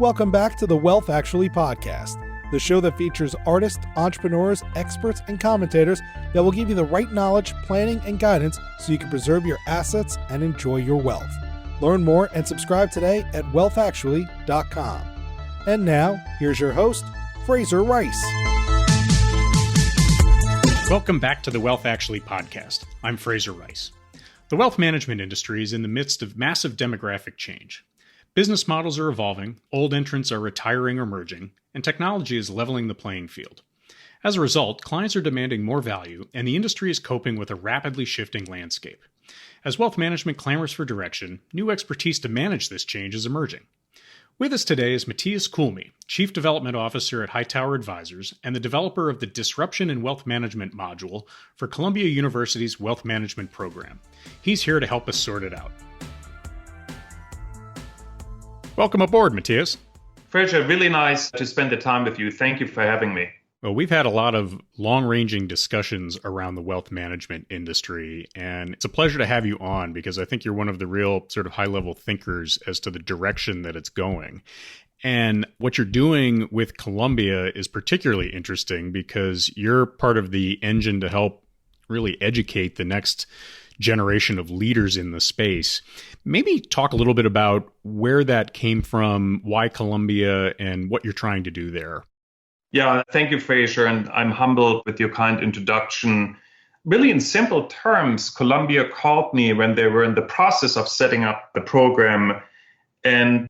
Welcome back to the Wealth Actually podcast, the show that features artists, entrepreneurs, experts, and commentators that will give you the right knowledge, planning, and guidance so you can preserve your assets and enjoy your wealth. Learn more and subscribe today at wealthactually.com. And now, here's your host, Fraser Rice. Welcome back to the Wealth Actually podcast. I'm Fraser Rice. The wealth management industry is in the midst of massive demographic change. Business models are evolving, old entrants are retiring or merging, and technology is leveling the playing field. As a result, clients are demanding more value, and the industry is coping with a rapidly shifting landscape. As wealth management clamors for direction, new expertise to manage this change is emerging. With us today is Matthias Kuhlmey, Chief Development Officer at Hightower Advisors and the developer of the Disruption in Wealth Management module for Columbia University's Wealth Management program. He's here to help us sort it out. Welcome aboard, Matthias. Fraser, really nice to spend the time with you. Thank you for having me. Well, we've had a lot of long-ranging discussions around the wealth management industry, and it's a pleasure to have you on because I think you're one of the real sort of high-level thinkers as to the direction that it's going. And what you're doing with Columbia is particularly interesting because you're part of the engine to help really educate the next generation of leaders in the space. Maybe talk a little bit about where that came from, why Columbia, and what you're trying to do there. Yeah, thank you, Fraser, and I'm humbled with your kind introduction. Really, in simple terms, Columbia called me when they were in the process of setting up the program, and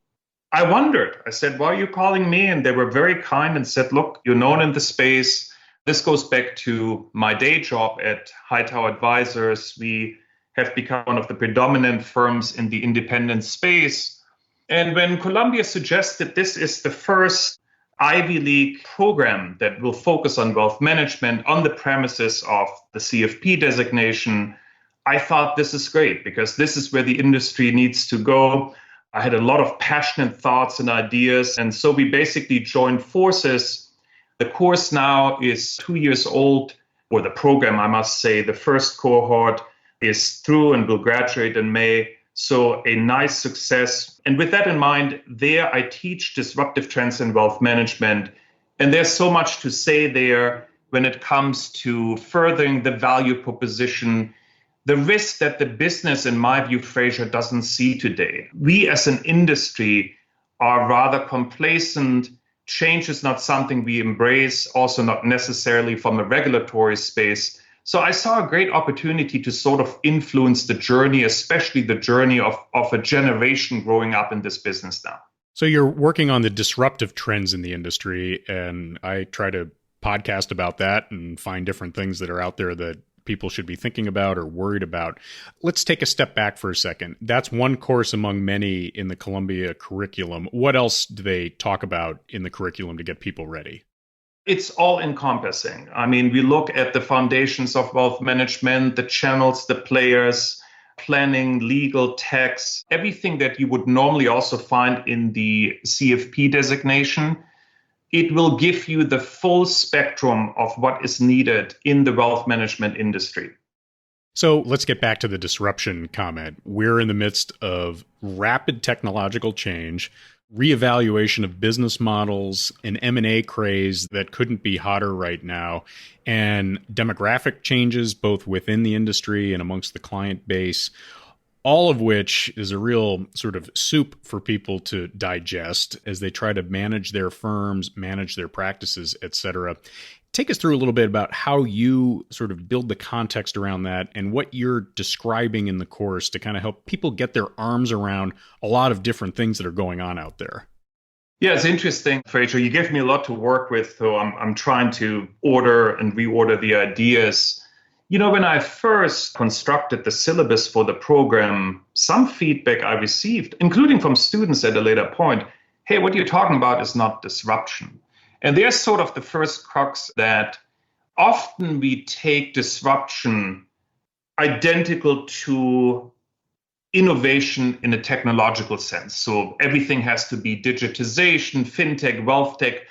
I wondered. I said, why are you calling me? And they were very kind and said, look, you're known in the space. This goes back to my day job at Hightower Advisors. We have become one of the predominant firms in the independent space. And when Columbia suggested this is the first Ivy League program that will focus on wealth management on the premises of the CFP designation, I thought this is great because this is where the industry needs to go. I had a lot of passionate thoughts and ideas. And so we basically joined forces. The course now is 2 years old, or the program, I must say. The first cohort is through and will graduate in May. So a nice success. And with that in mind, there I teach disruptive trends in wealth management. And there's so much to say there when it comes to furthering the value proposition, the risk that the business, in my view, Fraser, doesn't see today. We as an industry are rather complacent. Change is not something we embrace, also not necessarily from a regulatory space. So I saw a great opportunity to sort of influence the journey, especially the journey of a generation growing up in this business now. So you're working on the disruptive trends in the industry, and I try to podcast about that and find different things that are out there that people should be thinking about or worried about. Let's take a step back for a second. That's one course among many in the Columbia curriculum. What else do they talk about in the curriculum to get people ready? It's all encompassing. I mean, we look at the foundations of wealth management, the channels, the players, planning, legal, tax, everything that you would normally also find in the CFP designation. It will give you the full spectrum of what is needed in the wealth management industry. So let's get back to the disruption comment. We're in the midst of rapid technological change, reevaluation of business models, an M&A craze that couldn't be hotter right now, and demographic changes both within the industry and amongst the client base, all of which is a real sort of soup for people to digest as they try to manage their firms, manage their practices, et cetera. Take us through a little bit about how you sort of build the context around that and what you're describing in the course to kind of help people get their arms around a lot of different things that are going on out there. Yeah, it's interesting, Fraser. You give me a lot to work with, so I'm trying to order and reorder the ideas. You know, when I first constructed the syllabus for the program, some feedback I received, including from students at a later point, hey, what you're talking about is not disruption. And there's sort of the first crux that often we take disruption identical to innovation in a technological sense. So everything has to be digitization, fintech, wealth tech,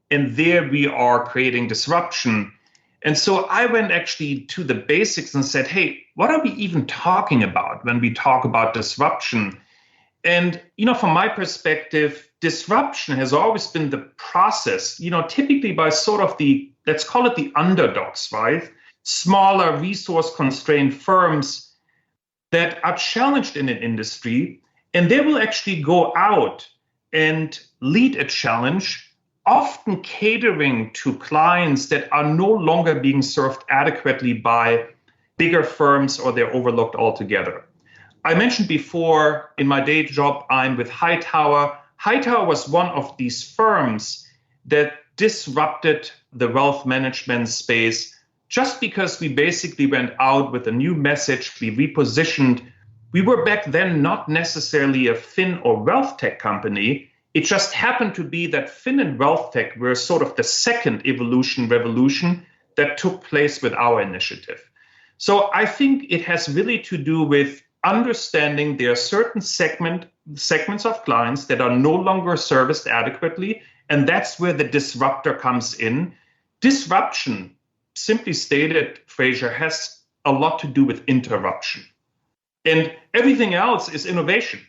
and there we are creating disruption. And so I went actually to the basics and said, hey, what are we even talking about when we talk about disruption? And, from my perspective, disruption has always been the process, typically by sort of let's call it the underdogs, right? Smaller resource-constrained firms that are challenged in an industry, and they will actually go out and lead a challenge, often catering to clients that are no longer being served adequately by bigger firms, or they're overlooked altogether. I mentioned before, in my day job, I'm with Hightower. Hightower was one of these firms that disrupted the wealth management space just because we basically went out with a new message. We repositioned. We were back then not necessarily a fin or wealth tech company. It just happened to be that fin and wealth tech were sort of the second revolution that took place with our initiative. So I think it has really to do with understanding there are certain segments of clients that are no longer serviced adequately, and that's where the disruptor comes in. Disruption, simply stated, Fraser, has a lot to do with interruption. And everything else is innovation.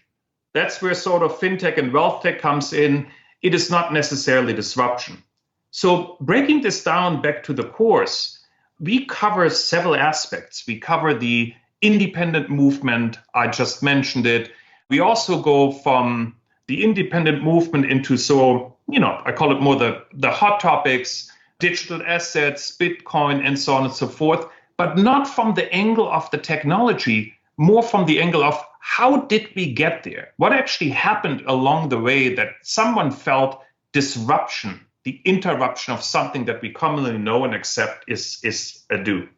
That's where sort of fintech and wealth tech comes in. It is not necessarily disruption. So breaking this down back to the course, we cover several aspects. We cover the independent movement, I just mentioned it. We also go from the independent movement into, I call it more the hot topics, digital assets, Bitcoin, and so on and so forth, but not from the angle of the technology, more from the angle of how did we get there? What actually happened along the way that someone felt disruption, the interruption of something that we commonly know and accept is a do.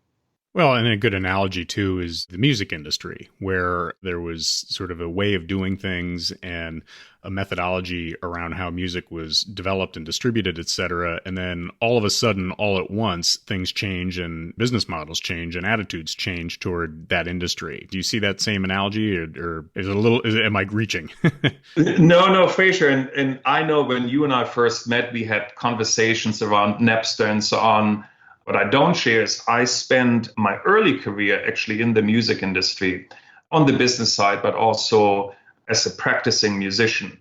Well, and a good analogy, too, is the music industry, where there was sort of a way of doing things and a methodology around how music was developed and distributed, et cetera. And then all of a sudden, all at once, things change and business models change and attitudes change toward that industry. Do you see that same analogy, or is it am I reaching? No, Fraser. And I know when you and I first met, we had conversations around Napster and so on. What I don't share is I spent my early career actually in the music industry on the business side, but also as a practicing musician.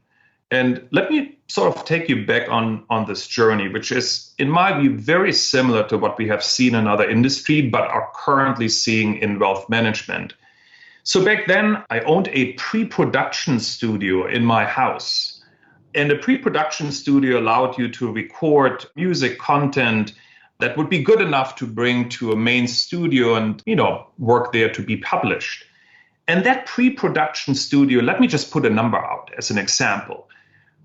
And let me sort of take you back on this journey, which is, in my view, very similar to what we have seen in other industry, but are currently seeing in wealth management. So back then, I owned a pre-production studio in my house. And the pre-production studio allowed you to record music content that would be good enough to bring to a main studio and, work there to be published. And that pre-production studio, let me just put a number out as an example,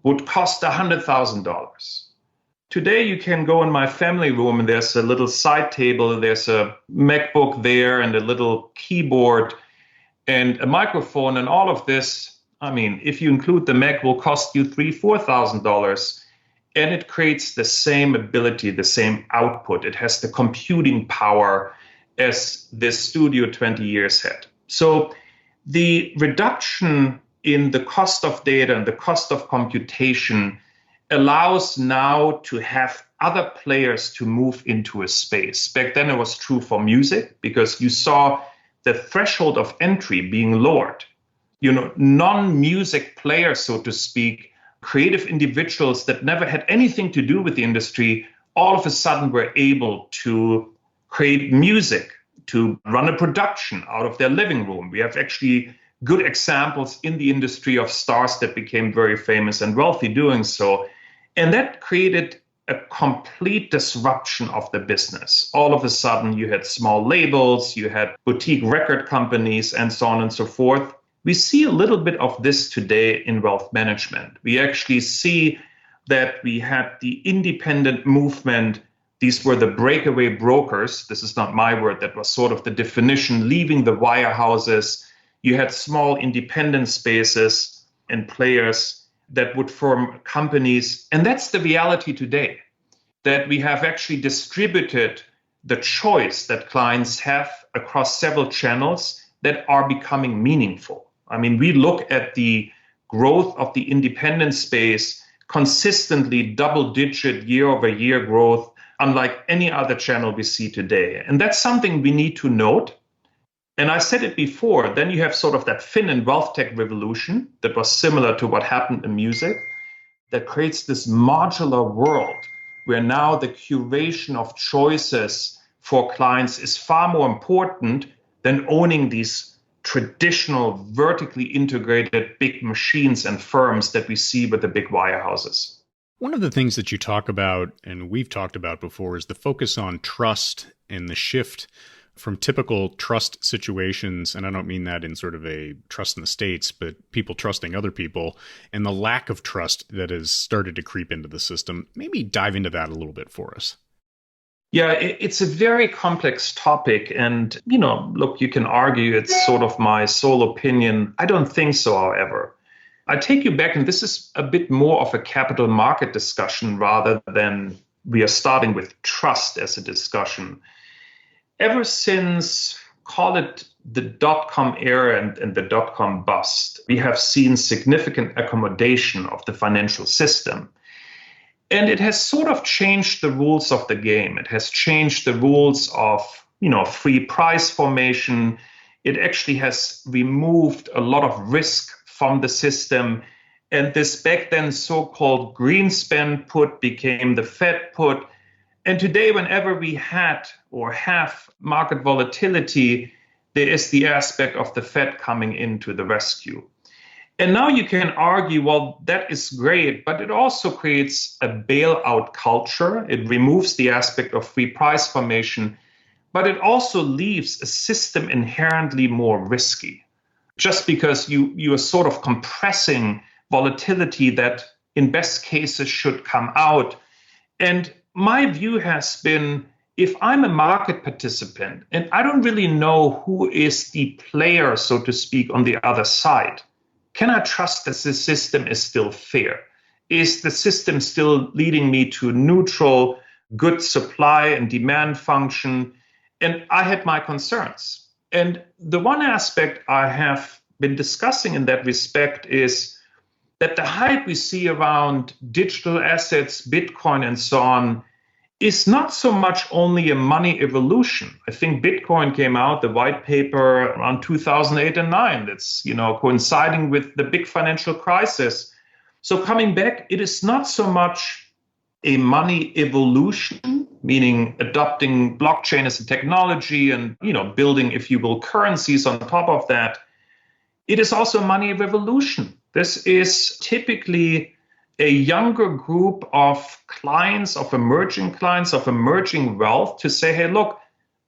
would cost $100,000. Today, you can go in my family room and there's a little side table, there's a MacBook there and a little keyboard and a microphone, and all of this, if you include the Mac, will cost you $3,000-$4,000. And it creates the same ability, the same output. It has the computing power as this studio 20 years had. So the reduction in the cost of data and the cost of computation allows now to have other players to move into a space. Back then it was true for music because you saw the threshold of entry being lowered. Non-music players, so to speak, creative individuals that never had anything to do with the industry, all of a sudden were able to create music, to run a production out of their living room. We have actually good examples in the industry of stars that became very famous and wealthy doing so. And that created a complete disruption of the business. All of a sudden, you had small labels, you had boutique record companies, and so on and so forth. We see a little bit of this today in wealth management. We actually see that we had the independent movement. These were the breakaway brokers. This is not my word. That was sort of the definition, leaving the wirehouses. You had small independent spaces and players that would form companies. And that's the reality today, that we have actually distributed the choice that clients have across several channels that are becoming meaningful. We look at the growth of the independent space, consistently double-digit year-over-year growth, unlike any other channel we see today. And that's something we need to note. And I said it before, then you have sort of that fin and wealth tech revolution that was similar to what happened in music, that creates this modular world where now the curation of choices for clients is far more important than owning these traditional vertically integrated big machines and firms that we see with the big wirehouses. One of the things that you talk about, and we've talked about before, is the focus on trust and the shift from typical trust situations, and I don't mean that in sort of a trust in the States, but people trusting other people, and the lack of trust that has started to creep into the system. Maybe dive into that a little bit for us. Yeah, it's a very complex topic. And, look, you can argue it's sort of my sole opinion. I don't think so, however. I take you back, and this is a bit more of a capital market discussion rather than we are starting with trust as a discussion. Ever since, call it the dot-com era and the dot-com bust, we have seen significant accommodation of the financial system. And it has sort of changed the rules of the game. It has changed the rules of, free price formation. It actually has removed a lot of risk from the system. And this back then so-called Greenspan put became the Fed put. And today, whenever we had or have market volatility, there is the aspect of the Fed coming into the rescue. And now you can argue, well, that is great, but it also creates a bailout culture. It removes the aspect of free price formation, but it also leaves a system inherently more risky, just because you are sort of compressing volatility that in best cases should come out. And my view has been, if I'm a market participant and I don't really know who is the player, so to speak, on the other side, can I trust that the system is still fair? Is the system still leading me to neutral, good supply and demand function? And I had my concerns. And the one aspect I have been discussing in that respect is that the hype we see around digital assets, Bitcoin, and so on, is not so much only a money evolution. I think Bitcoin came out, the white paper, around 2008 and 9. That's, coinciding with the big financial crisis. So coming back, it is not so much a money evolution, meaning adopting blockchain as a technology and, building, if you will, currencies on top of that. It is also a money revolution. This is typically a younger group of clients, of emerging wealth to say, hey, look,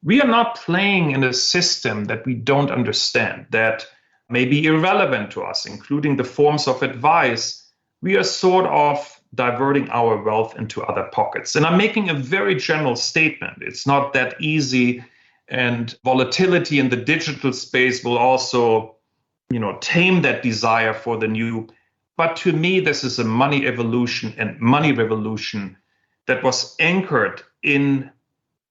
we are not playing in a system that we don't understand, that may be irrelevant to us, including the forms of advice. We are sort of diverting our wealth into other pockets. And I'm making a very general statement. It's not that easy. And volatility in the digital space will also, tame that desire for the new. But to me, this is a money evolution and money revolution that was anchored in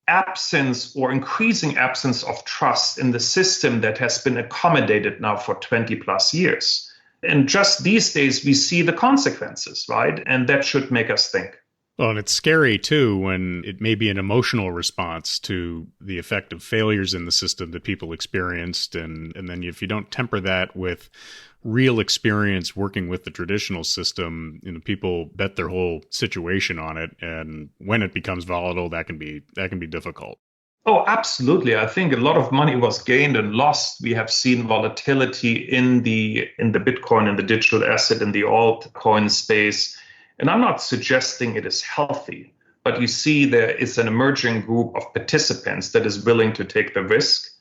absence or increasing absence of trust in the system that has been accommodated now for 20 plus years. And just these days, we see the consequences, right? And that should make us think. Well, and it's scary, too, when it may be an emotional response to the effect of failures in the system that people experienced. And then if you don't temper that with real experience working with the traditional system, people bet their whole situation on it. And when it becomes volatile, that can be difficult. Oh, absolutely. I think a lot of money was gained and lost. We have seen volatility in the Bitcoin and the digital asset and the altcoin space. And I'm not suggesting it is healthy, but you see there is an emerging group of participants that is willing to take the risk.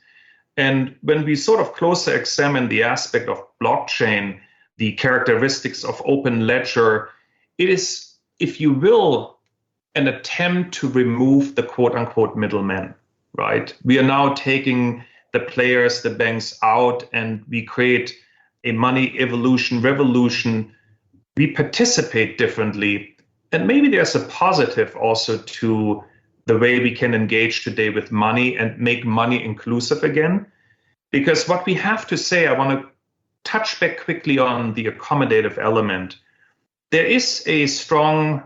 And when we sort of closer examine the aspect of blockchain, the characteristics of open ledger, it is, if you will, an attempt to remove the quote unquote middleman, right? We are now taking the players, the banks out, and we create a money revolution. We participate differently. And maybe there's a positive also to the way we can engage today with money and make money inclusive again. Because what we have to say, I want to touch back quickly on the accommodative element. There is a strong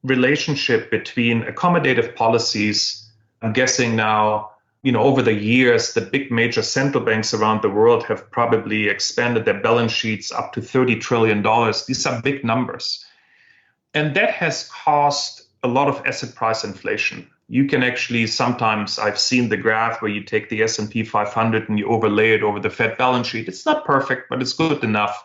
relationship between accommodative policies, I'm guessing now, over the years, the big major central banks around the world have probably expanded their balance sheets up to $30 trillion. These are big numbers. And that has caused a lot of asset price inflation. You can actually sometimes, I've seen the graph where you take the S&P 500 and you overlay it over the Fed balance sheet. It's not perfect, but it's good enough.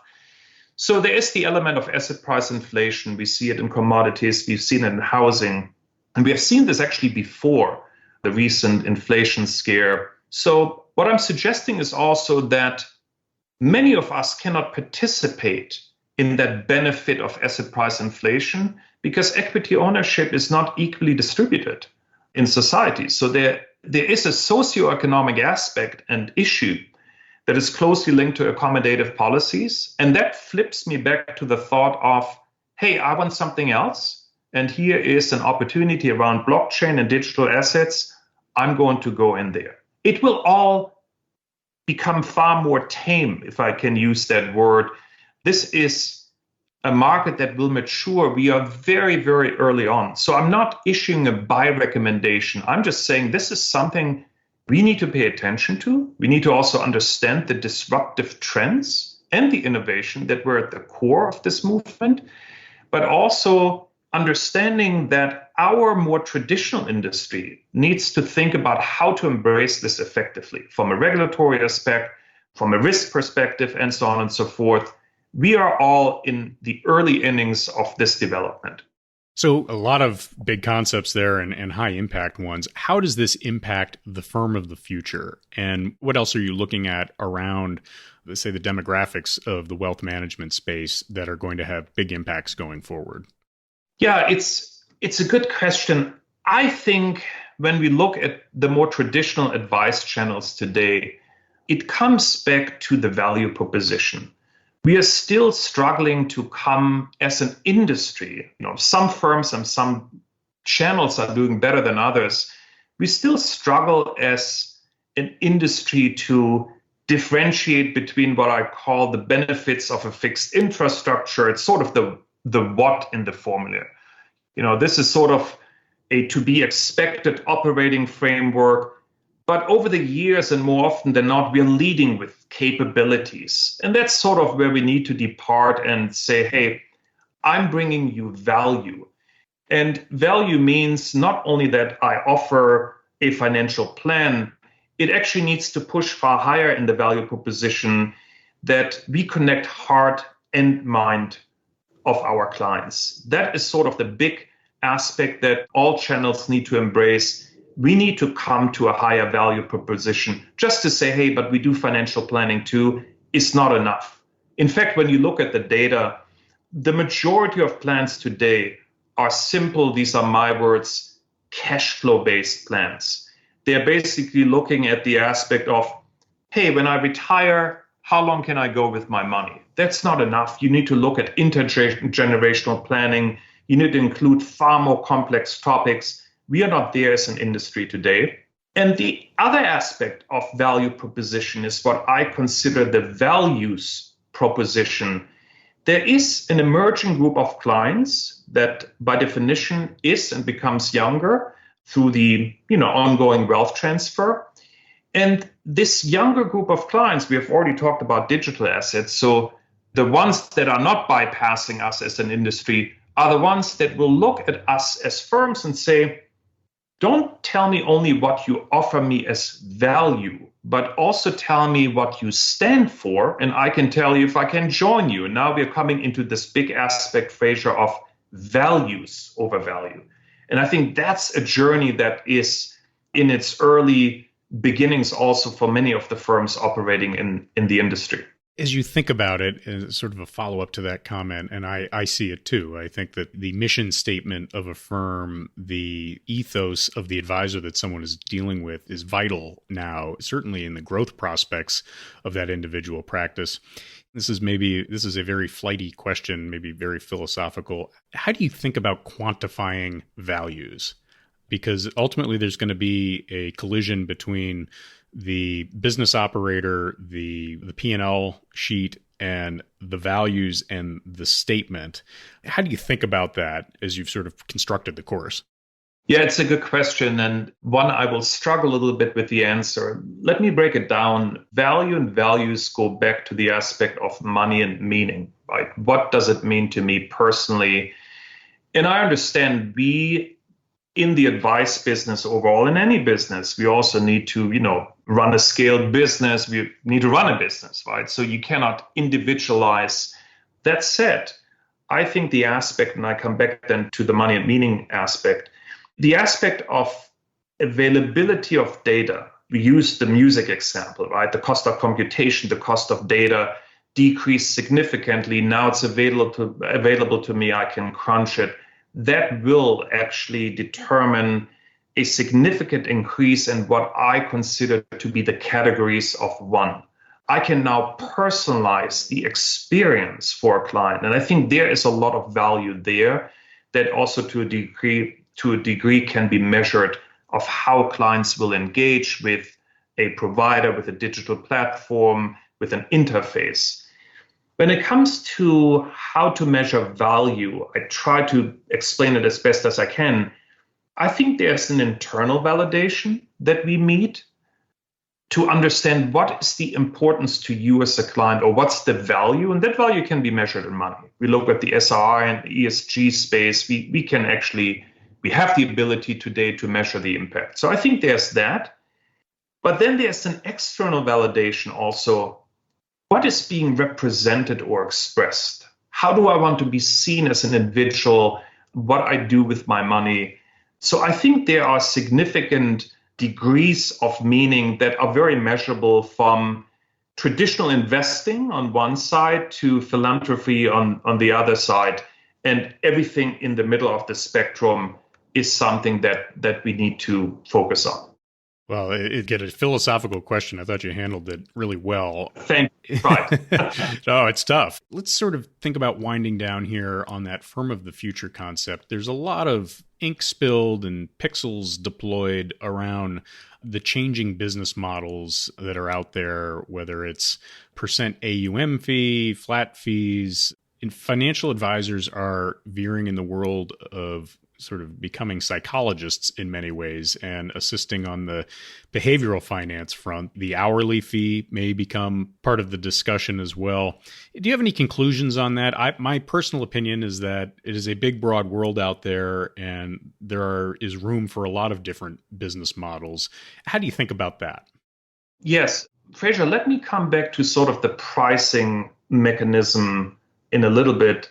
So there is the element of asset price inflation. We see it in commodities. We've seen it in housing. And we have seen this actually before the recent inflation scare. So what I'm suggesting is also that many of us cannot participate in that benefit of asset price inflation because equity ownership is not equally distributed in society. So there is a socioeconomic aspect and issue that is closely linked to accommodative policies. And that flips me back to the thought of, hey, I want something else. And here is an opportunity around blockchain and digital assets. I'm going to go in there. It will all become far more tame, if I can use that word. This is a market that will mature. We are very, very early on. So I'm not issuing a buy recommendation. I'm just saying this is something we need to pay attention to. We need to also understand the disruptive trends and the innovation that were at the core of this movement, but also understanding that our more traditional industry needs to think about how to embrace this effectively from a regulatory aspect, from a risk perspective, and so on and so forth. We are all in the early innings of this development. So a lot of big concepts there and high impact ones. How does this impact the firm of the future? And what else are you looking at around, let's say, the demographics of the wealth management space that are going to have big impacts going forward? Yeah, it's a good question. I think when we look at the more traditional advice channels today, it comes back to the value proposition. We are still struggling to come as an industry. Some firms and some channels are doing better than others. We still struggle as an industry to differentiate between what I call the benefits of a fixed infrastructure. It's sort of the what in the formula. This is sort of a to be expected operating framework. But over the years, and more often than not, we're leading with capabilities. And that's sort of where we need to depart and say, hey, I'm bringing you value. And value means not only that I offer a financial plan, it actually needs to push far higher in the value proposition that we connect heart and mind of our clients. That is sort of the big aspect that all channels need to embrace. We need to come to a higher value proposition. Just to say, hey, but we do financial planning too, is not enough. In fact, when you look at the data, the majority of plans today are simple, these are my words, cash flow-based plans. They're basically looking at the aspect of, hey, when I retire, how long can I go with my money? That's not enough. You need to look at intergenerational planning. You need to include far more complex topics. We are not there as an industry today. And the other aspect of value proposition is what I consider the values proposition. There is an emerging group of clients that by definition is and becomes younger through the ongoing wealth transfer. And this younger group of clients, we have already talked about digital assets. So the ones that are not bypassing us as an industry are the ones that will look at us as firms and say, don't tell me only what you offer me as value, but also tell me what you stand for, and I can tell you if I can join you. And now we're coming into this big aspect, Fraser, of values over value. And I think that's a journey that is in its early beginnings also for many of the firms operating in the industry. As you think about it, as sort of a follow-up to that comment, and I see it too, I think that the mission statement of a firm, the ethos of the advisor that someone is dealing with is vital now, certainly in the growth prospects of that individual practice. This is a very flighty question, maybe very philosophical. How do you think about quantifying values? Because ultimately there's going to be a collision between the business operator, the P&L sheet, and the values and the statement. How do you think about that as you've sort of constructed the course? Yeah, it's a good question, and one I will struggle a little bit with the answer. Let me break it down. Value and values go back to the aspect of money and meaning, right? What does it mean to me personally? And I understand in the advice business overall, in any business, we also need to, run a scaled business. We need to run a business, right? So you cannot individualize. That said, I think the aspect, and I come back then to the money and meaning aspect, the aspect of availability of data. We use the music example, right? The cost of computation, the cost of data decreased significantly. Now it's available to me. I can crunch it. That will actually determine a significant increase in what I consider to be the categories of one. I can now personalize the experience for a client. And I think there is a lot of value there that also to a degree can be measured of how clients will engage with a provider, with a digital platform, with an interface. When it comes to how to measure value, I try to explain it as best as I can. I think there's an internal validation that we meet to understand what is the importance to you as a client, or what's the value, and that value can be measured in money. We look at the SRI and the ESG space. We have the ability today to measure the impact. So I think there's that. But then there's an external validation also. What is being represented or expressed? How do I want to be seen as an individual? What I do with my money? So I think there are significant degrees of meaning that are very measurable, from traditional investing on one side to philanthropy on the other side. And everything in the middle of the spectrum is something that we need to focus on. Well, it get a philosophical question. I thought you handled it really well. Thank you. Right. No, it's tough. Let's sort of think about winding down here on that firm of the future concept. There's a lot of ink spilled and pixels deployed around the changing business models that are out there, whether it's percent AUM fee, flat fees. And financial advisors are veering in the world of sort of becoming psychologists in many ways and assisting on the behavioral finance front. The hourly fee may become part of the discussion as well. Do you have any conclusions on that? My personal opinion is that it is a big, broad world out there, and there is room for a lot of different business models. How do you think about that? Yes. Fraser, let me come back to sort of the pricing mechanism in a little bit.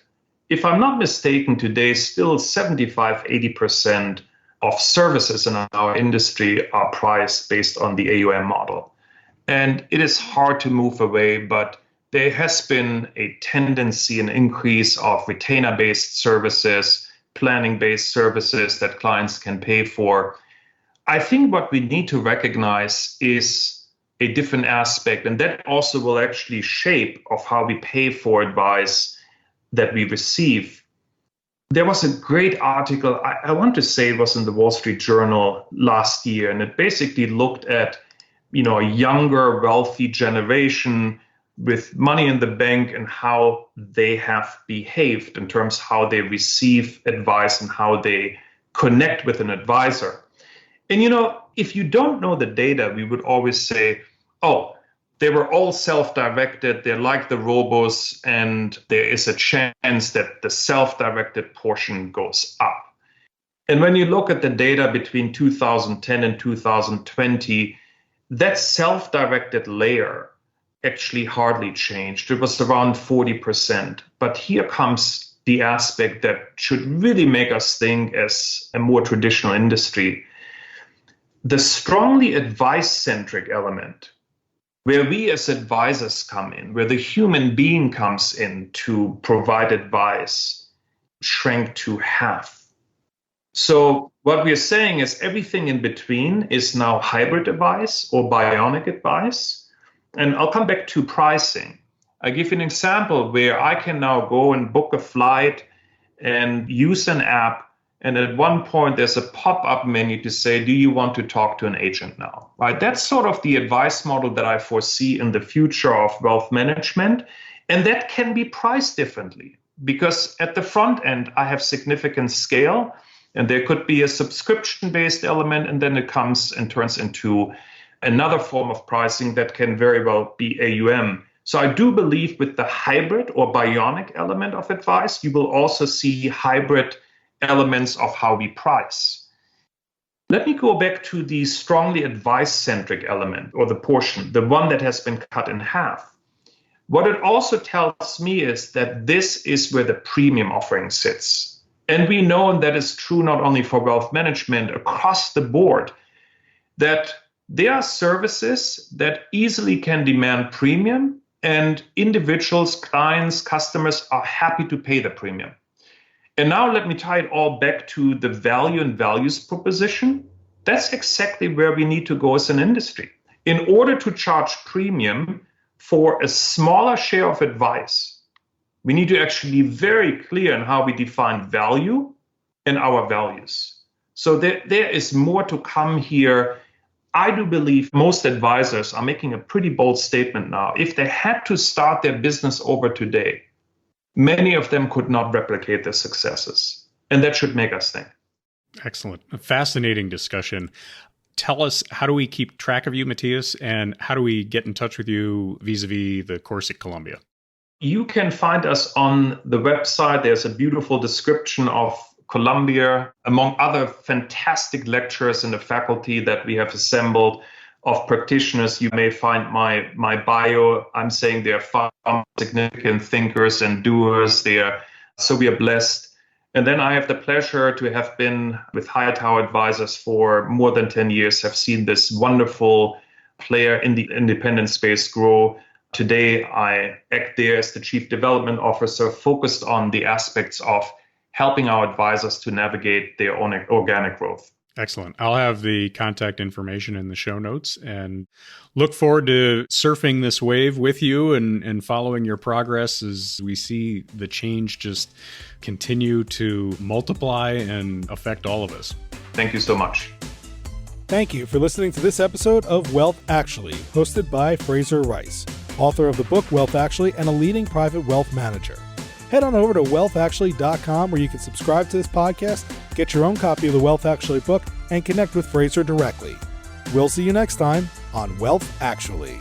If I'm not mistaken, today still 75-80% of services in our industry are priced based on the AUM model. And it is hard to move away, but there has been a tendency, an increase of retainer-based services, planning-based services that clients can pay for. I think what we need to recognize is a different aspect, and that also will actually shape of how we pay for advice that we receive. There was a great article, I want to say it was in the Wall Street Journal last year, and it basically looked at, a younger, wealthy generation with money in the bank and how they have behaved in terms of how they receive advice and how they connect with an advisor. And, if you don't know the data, we would always say, oh, they were all self-directed, they're like the robos, and there is a chance that the self-directed portion goes up. And when you look at the data between 2010 and 2020, that self-directed layer actually hardly changed. It was around 40%. But here comes the aspect that should really make us think as a more traditional industry. The strongly advice-centric element, where we as advisors come in, where the human being comes in to provide advice, shrank to half. So what we're saying is everything in between is now hybrid advice or bionic advice. And I'll come back to pricing. I give you an example where I can now go and book a flight and use an app. And at one point, there's a pop-up menu to say, do you want to talk to an agent now? Right? That's sort of the advice model that I foresee in the future of wealth management. And that can be priced differently because at the front end, I have significant scale. And there could be a subscription-based element, and then it comes and turns into another form of pricing that can very well be AUM. So I do believe with the hybrid or bionic element of advice, you will also see hybrid elements of how we price. Let me go back to the strongly advice-centric element, or the portion, the one that has been cut in half. What it also tells me is that this is where the premium offering sits. And we know that is true not only for wealth management, across the board, that there are services that easily can demand premium, and individuals, clients, customers are happy to pay the premium. And now let me tie it all back to the value and values proposition. That's exactly where we need to go as an industry. In order to charge premium for a smaller share of advice, we need to actually be very clear in how we define value and our values. So there is more to come here. I do believe most advisors are making a pretty bold statement now. If they had to start their business over today, many of them could not replicate their successes. And that should make us think. Excellent. A fascinating discussion. Tell us, how do we keep track of you, Matthias, and how do we get in touch with you vis-a-vis the course at Columbia? You can find us on the website. There's a beautiful description of Columbia, among other fantastic lecturers in the faculty that we have assembled of practitioners. You may find my bio. I'm saying they're far significant thinkers and doers there. So we are blessed. And then I have the pleasure to have been with Hightower Advisors for more than 10 years, have seen this wonderful player in the independent space grow. Today, I act there as the Chief Development Officer, focused on the aspects of helping our advisors to navigate their own organic growth. Excellent. I'll have the contact information in the show notes and look forward to surfing this wave with you and following your progress as we see the change just continue to multiply and affect all of us. Thank you so much. Thank you for listening to this episode of Wealth Actually, hosted by Fraser Rice, author of the book Wealth Actually and a leading private wealth manager. Head on over to wealthactually.com where you can subscribe to this podcast, get your own copy of the Wealth Actually book, and connect with Fraser directly. We'll see you next time on Wealth Actually.